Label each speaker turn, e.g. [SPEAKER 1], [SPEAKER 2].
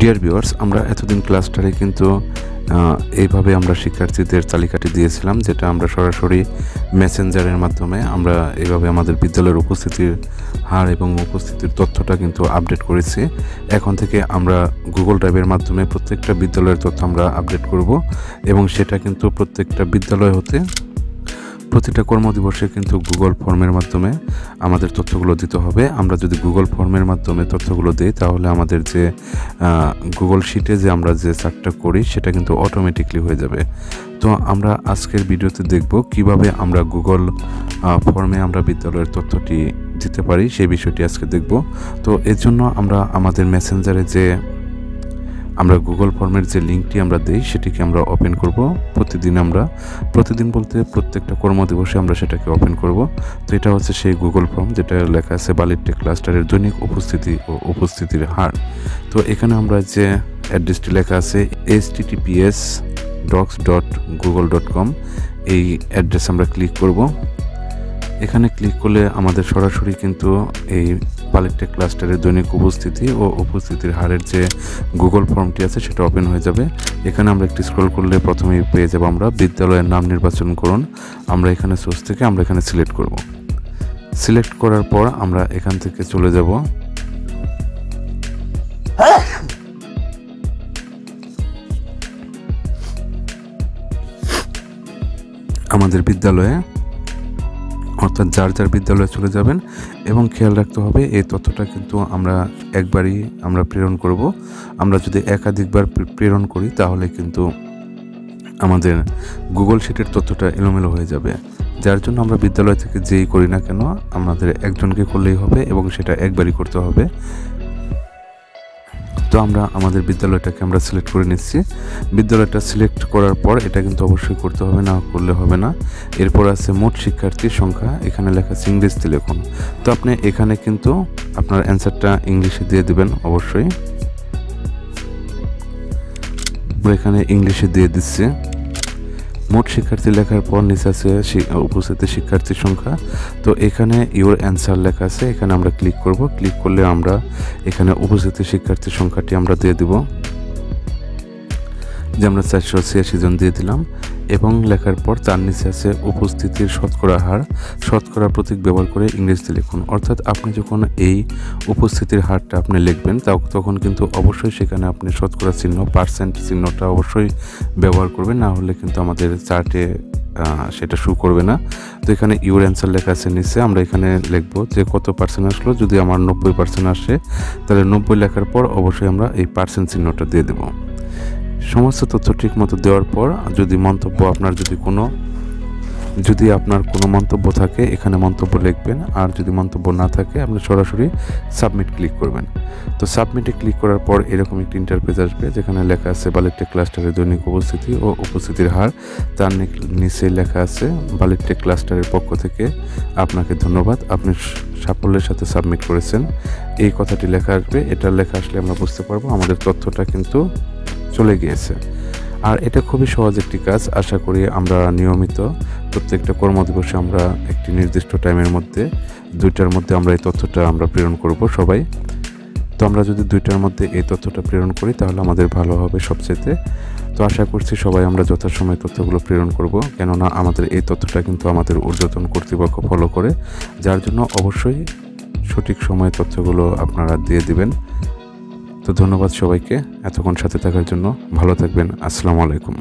[SPEAKER 1] Dear viewers, আমরা এতদিন ক্লাসটারে কিন্তু এইভাবে আমরা শিক্ষার্থীদের তালিকাটি দিয়েছিলাম, যেটা আমরা সরাসরি মেসেঞ্জারের মাধ্যমে আমরা এইভাবে আমাদের বিদ্যালয়ের উপস্থিতির হার এবং উপস্থিতির তথ্যটা কিন্তু আপডেট করেছি। এখন থেকে আমরা গুগল ড্রাইভের মাধ্যমে প্রত্যেকটা বিদ্যালয়ের তথ্য আমরা আপডেট করব এবং সেটা কিন্তু প্রত্যেকটা বিদ্যালয় হতে প্রতিটা কর্মদিবসে কিন্তু গুগল ফর্মের মাধ্যমে আমাদের তথ্যগুলো দিতে হবে। আমরা যদি গুগল ফর্মের মাধ্যমে তথ্যগুলো দিই তাহলে আমাদের যে গুগল শিটে যে আমরা যে চার্টটা করি সেটা কিন্তু অটোমেটিকলি হয়ে যাবে। তো আমরা আজকের ভিডিওতে দেখব কিভাবে আমরা গুগল ফর্মে আমরা বিদ্যালয়ের তথ্যটি দিতে পারি, সেই বিষয়টি আজকে দেখব। তো এর জন্য আমরা আমাদের মেসেঞ্জারে যে আমরা গুগল ফর্মের যে লিঙ্কটি আমরা দিই সেটিকে আমরা ওপেন করব। প্রতিদিন বলতে প্রত্যেকটা কর্মদিবসে আমরা সেটাকে ওপেন করব। তো এটা হচ্ছে সেই গুগল ফর্ম যেটা লেখা আছে বালিরটেক ক্লাস্টারের দৈনিক উপস্থিতি ও উপস্থিতির হার। তো এখানে আমরা যে অ্যাড্রেসটি লেখা আছে https://docs.google.com, এই অ্যাড্রেস আমরা ক্লিক করব। এখানে ক্লিক করলে আমাদের সরাসরি কিন্তু এই বালিরটেক ক্লাস্টারের দৈনিক উপস্থিতি ও উপস্থিতির হারের যে গুগল ফর্মটি আছে সেটা ওপেন হয়ে যাবে। এখানে আমরা একটু স্ক্রল করলে প্রথমেই পেয়ে যাব আমরা বিদ্যালয়ের নাম নির্বাচন করুন। আমরা এখানে সোর্স থেকে আমরা এখানে সিলেক্ট করব। সিলেক্ট করার পর আমরা এখান থেকে চলে যাব আমাদের বিদ্যালয়ে, অর্থাৎ যার যার বিদ্যালয়ে চলে যাবেন এবং খেয়াল রাখতে হবে এই তথ্যটা কিন্তু আমরা একবারই আমরা প্রেরণ করব। আমরা যদি একাধিকবার প্রেরণ করি তাহলে কিন্তু আমাদের গুগল শিটের তথ্যটা এলোমেলো হয়ে যাবে। যার জন্য আমরা বিদ্যালয় থেকে যেই করি না কেন আমাদের একজনকে করলেই হবে এবং সেটা একবারই করতে হবে। তো আমরা আমাদের বিদ্যালয়টাকে আমরা সিলেক্ট করে নিচ্ছি। বিদ্যালয়টা সিলেক্ট করার পর এটা কিন্তু অবশ্যই করতে হবে, না করলে হবে না। এরপর আছে মোট শিক্ষার্থীর সংখ্যা, এখানে লেখা আছে ইংরেজিতে লিখুন। তো আপনি এখানে কিন্তু আপনার অ্যান্সারটা ইংলিশে দিয়ে দিবেন অবশ্যই। আমরা এখানে ইংলিশে দিয়ে দিচ্ছি। মোট শিক্ষার্থী লেখার পর নিচে আছে উপস্থিত শিক্ষার্থীর সংখ্যা। তো এখানে ইউর অ্যান্সার লেখা আছে, এখানে আমরা ক্লিক করব। ক্লিক করলে আমরা এখানে উপস্থিত শিক্ষার্থীর সংখ্যাটি আমরা দিয়ে দেব, যে আমরা 486 জন দিয়ে দিলাম। এবং লেখার পর তার নিচে আছে উপস্থিতির শতকরা হার, শতকরা প্রতীক ব্যবহার করে ইংরেজিতে লিখুন। অর্থাৎ আপনি যখন এই উপস্থিতির হারটা আপনি লিখবেন তখন কিন্তু অবশ্যই সেখানে আপনি শতকরা চিহ্ন, পার্সেন্ট চিহ্নটা অবশ্যই ব্যবহার করবেন, না হলে কিন্তু আমাদের চার্টে সেটা শো করবে না। তো এখানে ইউর অ্যান্সার লেখা আছে নিচে, আমরা এখানে লিখব যে কত পার্সেন্ট আসলো। যদি আমার 90% আসে তাহলে 90 লেখার পর অবশ্যই আমরা এই পার্সেন্ট চিহ্নটা দিয়ে দেব। সমস্ত তথ্য ঠিক মতো দেওয়ার পর যদি মন্তব্য যদি আপনার কোনো মন্তব্য থাকে এখানে মন্তব্য লিখবেন, আর যদি মন্তব্য না থাকে আপনি সরাসরি সাবমিট ক্লিক করবেন। তো সাবমিটে ক্লিক করার পর এরকম একটি ইন্টারফেস আসবে যেখানে লেখা আছে বালিরটেক ক্লাস্টারের দৈনিক উপস্থিতি ও উপস্থিতির হার। তার নিচে লেখা আছে বালিরটেক ক্লাস্টারের পক্ষ থেকে আপনাকে ধন্যবাদ, আপনি সাফল্যের সাথে সাবমিট করেছেন, এই কথাটি লেখা আসবে। এটা লেখা আসলে আমরা বুঝতে পারবো আমাদের তথ্যটা কিন্তু চলে গিয়েছে। আর এটা খুবই সহজ একটি কাজ। আশা করি আমরা নিয়মিত প্রত্যেকটা কর্মদিবসে আমরা একটি নির্দিষ্ট টাইমের মধ্যে 2টার মধ্যে আমরা এই তথ্যটা আমরা প্রেরণ করব সবাই। তো আমরা যদি 2টার মধ্যে এই তথ্যটা প্রেরণ করি তাহলে আমাদের ভালো হবে সবচেয়ে। তো আশা করছি সবাই আমরা যথাসময়ে তথ্যগুলো প্রেরণ করব, কেননা আমাদের এই তথ্যটা কিন্তু আমাদের ঊর্ধ্বতন কর্তৃপক্ষ ফলো করে, যার জন্য অবশ্যই সঠিক সময়ে তথ্যগুলো আপনারা দিয়ে দিবেন। তো ধন্যবাদ সবাইকে এতক্ষণ সাথে থাকার জন্য। ভালো থাকবেন। আসসালামু আলাইকুম।